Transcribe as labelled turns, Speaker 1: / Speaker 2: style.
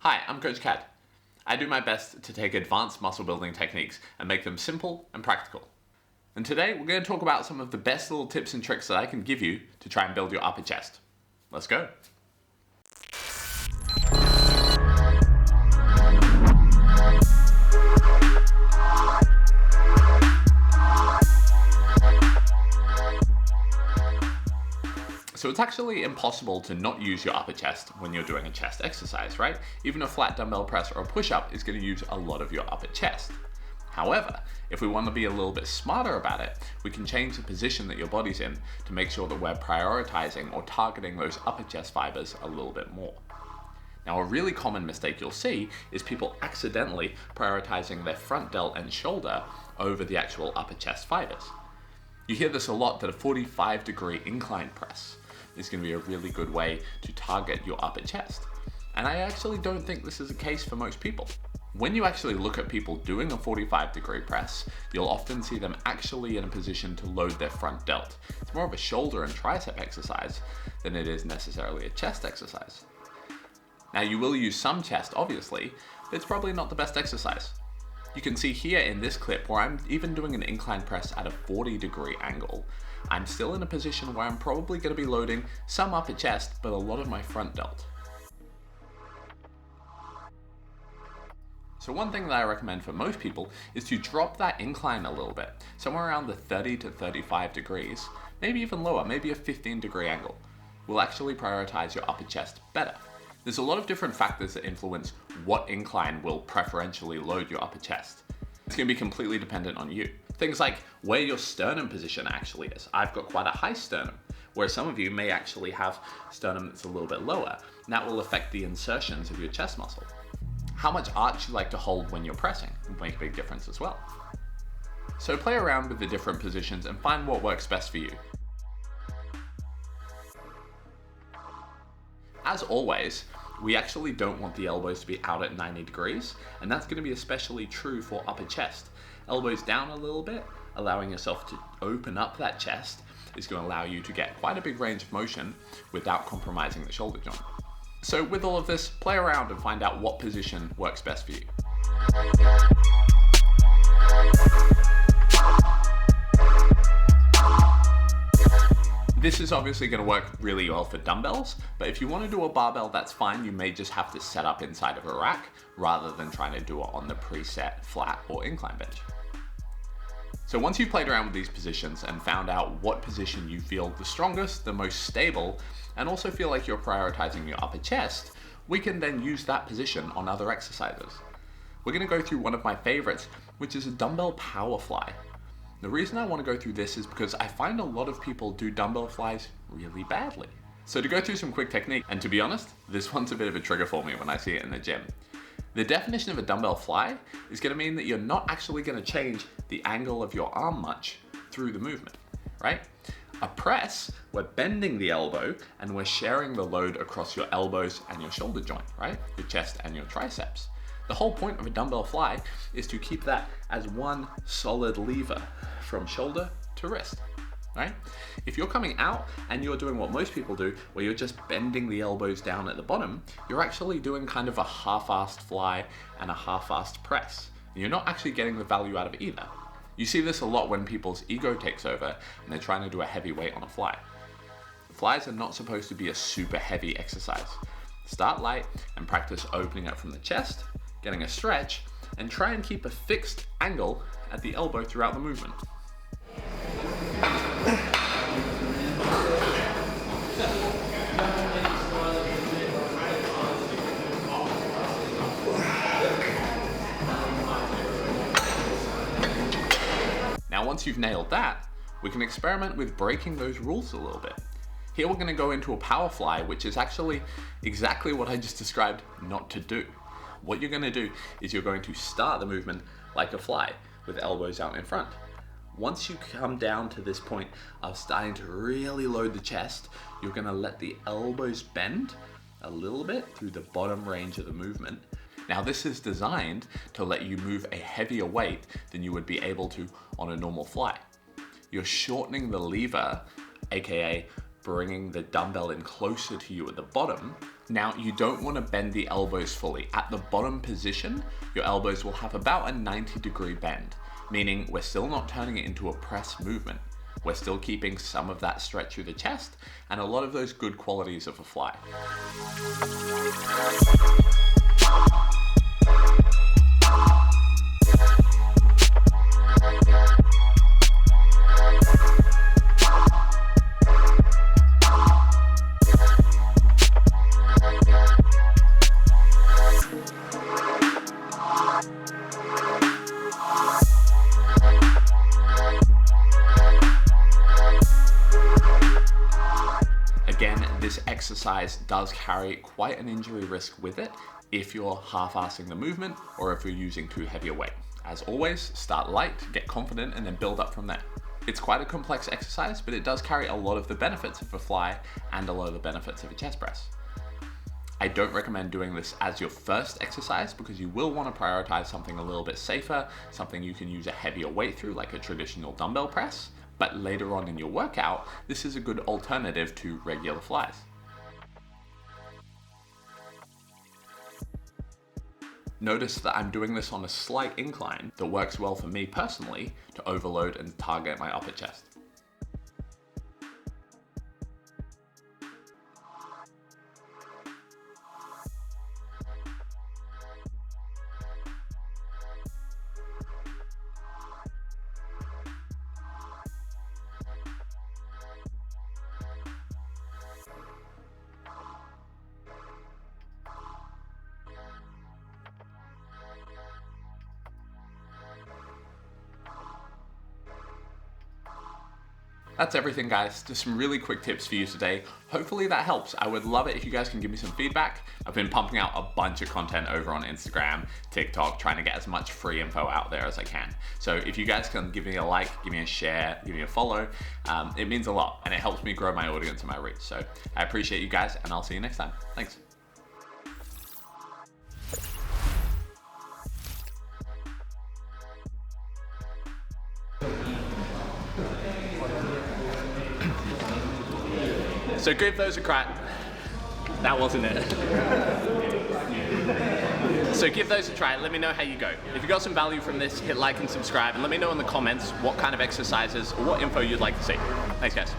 Speaker 1: Hi, I'm Coach Cad. I do my best to take advanced muscle building techniques and make them simple and practical. And today we're going to talk about some of the best little tips and tricks that I can give you to try and build your upper chest. Let's go. So it's actually impossible to not use your upper chest when you're doing a chest exercise, right? Even a flat dumbbell press or a push-up is going to use a lot of your upper chest. However, if we want to be a little bit smarter about it, we can change the position that your body's in to make sure that we're prioritizing or targeting those upper chest fibers a little bit more. Now, a really common mistake you'll see is people accidentally prioritizing their front delt and shoulder over the actual upper chest fibers. You hear this a lot, that a 45-degree incline press is going to be a really good way to target your upper chest. And I actually don't think this is the case for most people. When you actually look at people doing a 45-degree press, you'll often see them actually in a position to load their front delt. It's more of a shoulder and tricep exercise than it is necessarily a chest exercise. Now, you will use some chest, obviously, but it's probably not the best exercise. You can see here in this clip where I'm even doing an incline press at a 40-degree angle. I'm still in a position where I'm probably going to be loading some upper chest, but a lot of my front delt. So one thing that I recommend for most people is to drop that incline a little bit, somewhere around the 30 to 35 degrees, maybe even lower, maybe a 15-degree angle. Will actually prioritize your upper chest better. There's a lot of different factors that influence what incline will preferentially load your upper chest. It's going to be completely dependent on you. Things like where your sternum position actually is. I've got quite a high sternum, whereas some of you may actually have sternum that's a little bit lower, and that will affect the insertions of your chest muscle. How much arch you like to hold when you're pressing will make a big difference as well. So play around with the different positions and find what works best for you. As always, we actually don't want the elbows to be out at 90 degrees, and that's going to be especially true for upper chest. Elbows down a little bit, allowing yourself to open up that chest, is going to allow you to get quite a big range of motion without compromising the shoulder joint. So with all of this, play around and find out what position works best for you. This is obviously going to work really well for dumbbells, but if you want to do a barbell, that's fine. You may just have to set up inside of a rack rather than trying to do it on the preset flat or incline bench. So once you've played around with these positions and found out what position you feel the strongest, the most stable, and also feel like you're prioritizing your upper chest, we can then use that position on other exercises. We're going to go through one of my favorites, which is a Dumbbell Powerfly. The reason I want to go through this is because I find a lot of people do dumbbell flies really badly. So to go through some quick technique, and to be honest, this one's a bit of a trigger for me when I see it in the gym. The definition of a dumbbell fly is going to mean that you're not actually going to change the angle of your arm much through the movement, right? A press, we're bending the elbow and we're sharing the load across your elbows and your shoulder joint, right? Your chest and your triceps. The whole point of a dumbbell fly is to keep that as one solid lever from shoulder to wrist, right? If you're coming out and you're doing what most people do, where you're just bending the elbows down at the bottom, you're actually doing kind of a half-assed fly and a half-assed press. And you're not actually getting the value out of either. You see this a lot when people's ego takes over and they're trying to do a heavy weight on a fly. Flies are not supposed to be a super heavy exercise. Start light and practice opening up from the chest, getting a stretch, and try and keep a fixed angle at the elbow throughout the movement. Now, once you've nailed that, we can experiment with breaking those rules a little bit. Here we're going to go into a power fly, which is actually exactly what I just described not to do. What you're going to do is you're going to start the movement like a fly with elbows out in front. Once you come down to this point of starting to really load the chest, you're going to let the elbows bend a little bit through the bottom range of the movement. Now, this is designed to let you move a heavier weight than you would be able to on a normal fly. You're shortening the lever, aka bringing the dumbbell in closer to you at the bottom, Now, you don't want to bend the elbows fully. At the bottom position, your elbows will have about a 90-degree bend, meaning we're still not turning it into a press movement. We're still keeping some of that stretch through the chest and a lot of those good qualities of a fly. Again, this exercise does carry quite an injury risk with it if you're half-assing the movement or if you're using too heavy a weight. As always, start light, get confident, and then build up from there. It's quite a complex exercise, but it does carry a lot of the benefits of a fly and a lot of the benefits of a chest press. I don't recommend doing this as your first exercise because you will want to prioritize something a little bit safer, something you can use a heavier weight through, like a traditional dumbbell press. But later on in your workout, this is a good alternative to regular flies. Notice that I'm doing this on a slight incline that works well for me personally to overload and target my upper chest. That's everything, guys. Just some really quick tips for you today. Hopefully that helps. I would love it if you guys can give me some feedback. I've been pumping out a bunch of content over on Instagram, TikTok, trying to get as much free info out there as I can. So if you guys can give me a like, give me a share, give me a follow, it means a lot and it helps me grow my audience and my reach. So I appreciate you guys and I'll see you next time. Thanks. So give those a crack. That wasn't it. So give those a try. Let me know how you go. If you got some value from this, hit like and subscribe, and let me know in the comments what kind of exercises or what info you'd like to see. Thanks, guys.